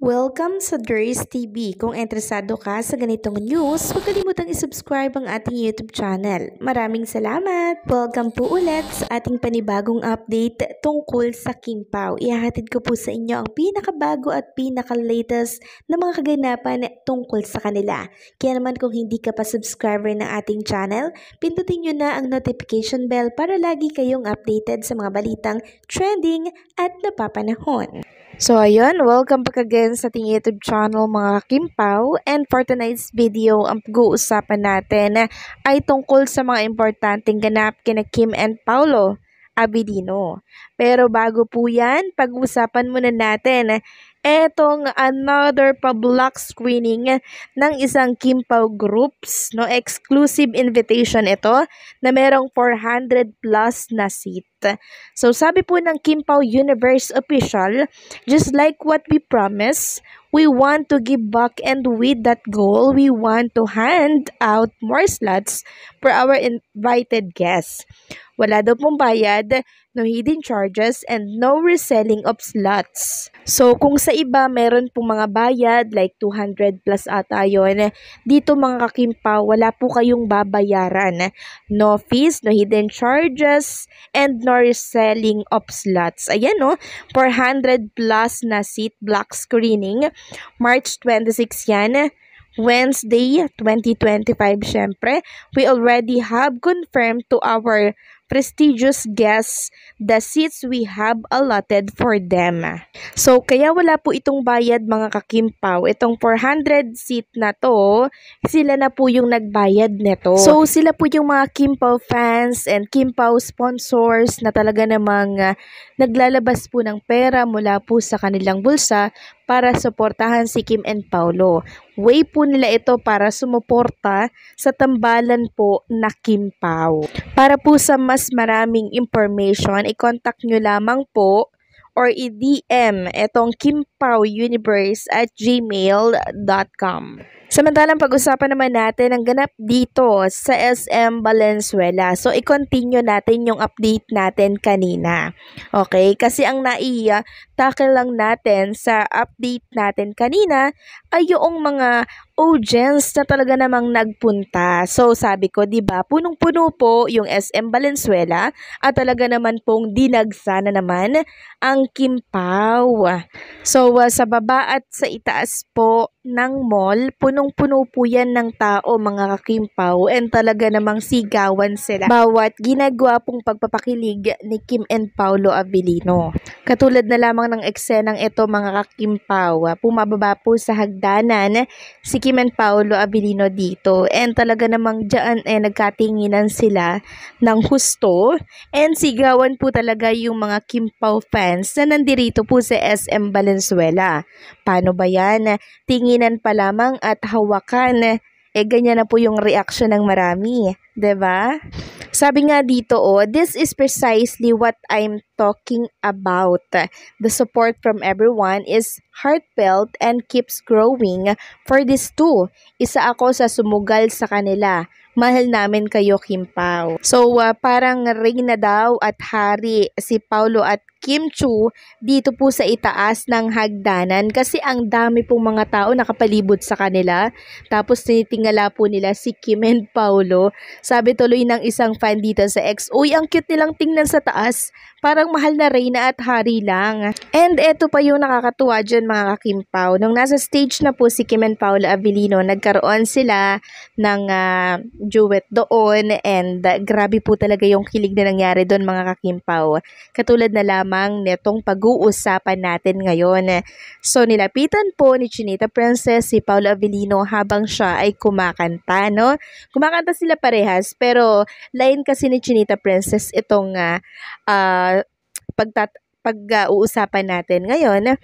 Welcome sa Durs TV. Kung interesado ka sa ganitong news, huwag kalimutang isubscribe ang ating YouTube channel. Maraming salamat! Welcome po ulit sa ating panibagong update tungkol sa King Pao. Ihahatid ko po sa inyo ang pinakabago at pinaka-latest na mga kaganapan tungkol sa kanila. Kaya naman kung hindi ka pa subscriber ng ating channel, pindutin nyo na ang notification bell para lagi kayong updated sa mga balitang trending at napapanahon. So ayun, welcome back again sa ating YouTube channel mga Kim Pao, and for tonight's video, ang pag-uusapan natin ay tungkol sa mga importanteng ganap kina Kim and Paolo Abilino. Pero bago po yan, pag-uusapan muna natin etong another pa-block screening ng isang Kim Pao groups, no, exclusive invitation ito na merong 400 plus na seat. So sabi po ng Kim Pao Universe official, just like what we promised, we want to give back, and with that goal, we want to hand out more slots for our invited guests. Wala daw pong bayad, no hidden charges, and no reselling of slots. So kung sa iba meron pong mga bayad like 200 plus ata yun, dito mga kakimpaw, wala po kayong babayaran. No fees, no hidden charges, and no reselling of slots. Ayan no, 400 plus na seat block screening. March 26 yan. Wednesday, 2025 syempre. We already have confirmed to our prestigious guests the seats we have allotted for them. So, kaya wala po itong bayad mga kakimpaw. Itong 400 seat na to, sila na po yung nagbayad neto. So, sila po yung mga Kimpaw fans and Kimpaw sponsors na talaga namang naglalabas po ng pera mula po sa kanilang bulsa para suportahan si Kim and Paolo. Way po nila ito para sumuporta sa tambalan po na Kim Pao. Para po sa mas maraming information, i-contact nyo lamang po or i-DM itong kimpaouniverse@gmail.com. Samantalang pag-usapan naman natin ang ganap dito sa SM Valenzuela. So, i-continue natin yung update natin kanina. Okay? Kasi ang tackle lang natin sa update natin kanina ay yung mga audience na talaga namang nagpunta. So, sabi ko, diba, punong-puno po yung SM Valenzuela at talaga naman pong dinagsa na naman ang Kim Pao. So, sa baba at sa itaas po ng mall, punong-puno po yan ng tao mga kakimpaw, and talaga namang sigawan sila bawat ginagawa pong pagpapakilig ni Kim and Paolo Abilino. Katulad na lamang ng eksenang ito mga kakimpaw, pumababa po sa hagdanan si Kim and Paolo Abilino dito, and talaga namang dyan nagkatinginan sila ng husto, and sigawan po talaga yung mga Kim Pao fans na nandirito po sa SM Valenzuela. Paano ba yan? Tinginan pa lamang at hawakan. Ganyan na po yung reaction ng marami. 'Di ba? Sabi nga dito, this is precisely what I'm talking about. The support from everyone is heartfelt and keeps growing for this too. Isa ako sa sumugal sa kanila. Mahal namin kayo, Kim Pao. So, parang reyna daw at hari si Paolo at Kim Chu dito po sa itaas ng hagdanan kasi ang dami pong mga tao nakapalibot sa kanila. Tapos tinitingala po nila si Kim and Paolo. Sabi tuloy ng isang fan dito sa X, uy, ang cute nilang tingnan sa taas. Parang mahal na reyna at hari lang. And eto pa yung nakakatuwa dyan mga kakimpaw. Nung nasa stage na po si Kim and Paolo Abilino, nagkaroon sila ng duet doon, and grabe po talaga yung kilig na nangyari doon mga kakimpaw. Katulad na lamang netong pag-uusapan natin ngayon. So nilapitan po ni Chinita Princess si Paolo Abilino habang siya ay kumakanta, no? Kumakanta sila parehas, pero line kasi ni Chinita Princess itong pag-uusapan natin ngayon.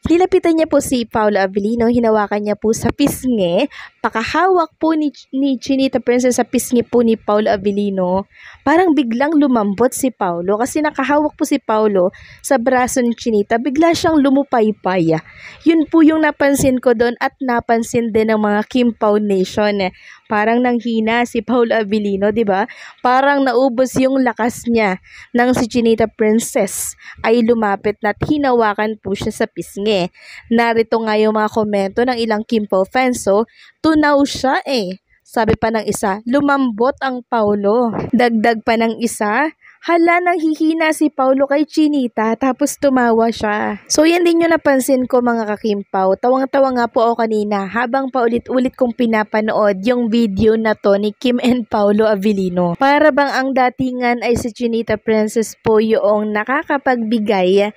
Nilapitan niya po si Paolo Abilino, hinawakan niya po sa pisngi, pakahawak po ni Chinita Princess sa pisngi po ni Paolo Abilino. Parang biglang lumambot si Paolo kasi nakahawak po si Paolo sa braso ni Chinita, bigla siyang lumupaypay. Yun po yung napansin ko doon at napansin din ng mga Kim Pao Nation. Parang nanghina si Paolo Abilino, di ba? Parang naubos yung lakas niya nang si Chinita Princess ay ay lumapit na at hinawakan po siya sa pisngi. Narito nga yung mga komento ng ilang Kim Pao fans. So, tunaw siya eh. Sabi pa ng isa, lumambot ang Paulo. Dagdag pa ng isa, hala nang hihina si Paulo kay Chinita tapos tumawa siya. So yan din yung napansin ko mga kakimpaw. Tawang-tawa nga po ako kanina habang paulit-ulit kong pinapanood yung video na to ni Kim and Paulo Avellino. Para bang ang datingan ay si Chinita Princess po yung nakakapagbigay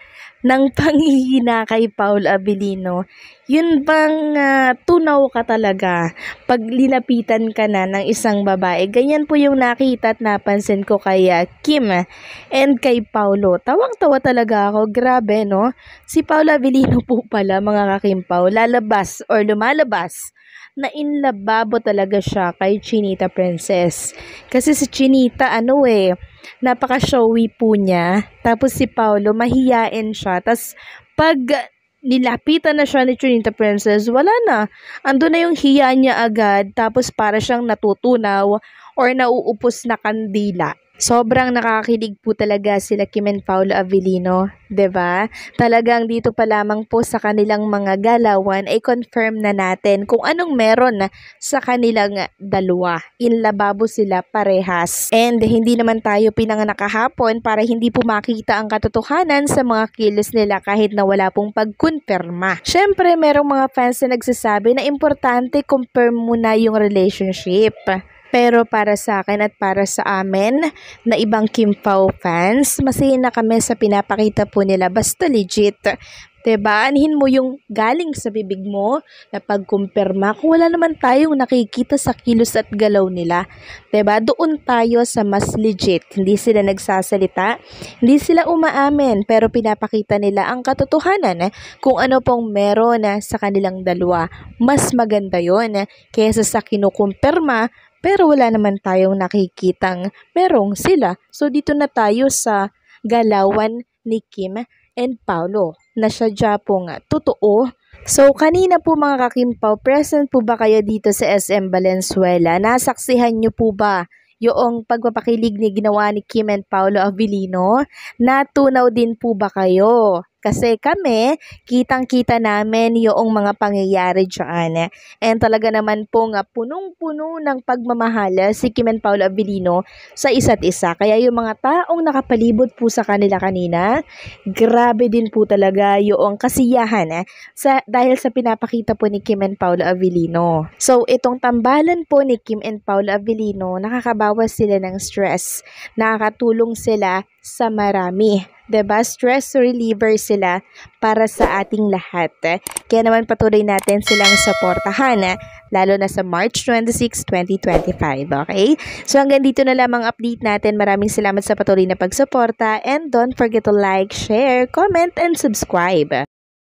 ng panghihina kay Paulo Avellino. Yun bang tunaw ka talaga pag linapitan ka na ng isang babae? Ganyan po yung nakita at napansin ko kay Kim and kay Paulo. Tawang-tawa talaga ako. Grabe, no? Si Paulo Avellino po pala, mga kakimpaw, lalabas or lumalabas na inlababo talaga siya kay Chinita Princess. Kasi si Chinita, napaka-showy po niya. Tapos si Paulo, mahiyain siya. Tapos pag nilapitan na siya ni Chinita Princess, wala na. Ando na yung hiya niya agad. Tapos para siyang natutunaw or nauupos na kandila. Sobrang nakakilig po talaga sila Kim and Paulo Avellino, 'di ba? Talagang dito pa lamang po sa kanilang mga galawan ay confirm na natin kung anong meron sa kanilang dalawa. Inlababo sila parehas. And hindi naman tayo pinanganak kahapon para hindi po makita ang katotohanan sa mga kilos nila kahit na wala pong pagkumpirma. Syempre, merong mga fans na nagsasabi na importante confirm muna yung relationship. Pero para sa akin at para sa amin na ibang Kim Pao fans, masaya na kami sa pinapakita po nila. Basta legit. Diba? Anhin mo yung galing sa bibig mo na pagkumpirma kung wala naman tayong nakikita sa kilos at galaw nila. Diba? Doon tayo sa mas legit. Hindi sila nagsasalita, hindi sila umaamin, pero pinapakita nila ang katotohanan kung ano pong meron sa kanilang dalawa. Mas maganda yon kaysa sa kinukumpirma pero wala naman tayong nakikitang merong sila. So dito na tayo sa galawan ni Kim and Paulo na sadya pong totoo. So kanina po mga kakimpaw, present po ba kayo dito sa SM Valenzuela? Nasaksihan nyo po ba yung pagpapakilig ni ginawa ni Kim and Paulo Avellino? Natunaw din po ba kayo? Kasi kami, kitang-kita namin yung mga pangyayari dyan. And talaga naman po punong-puno ng pagmamahal si Kim and Paulo Avellino sa isa't isa. Kaya yung mga taong nakapalibot po sa kanila kanina, grabe din po talaga yung kasiyahan dahil sa pinapakita po ni Kim and Paulo Avellino. So itong tambalan po ni Kim and Paulo Avellino, nakakabawas sila ng stress. Nakakatulong sila sa marami. Diba? Stress reliever sila para sa ating lahat. Kaya naman patuloy natin silang suportahan, lalo na sa March 26, 2025. Okay? So hanggang dito na lamang update natin. Maraming salamat sa patuloy na pagsuporta and don't forget to like, share, comment, and subscribe.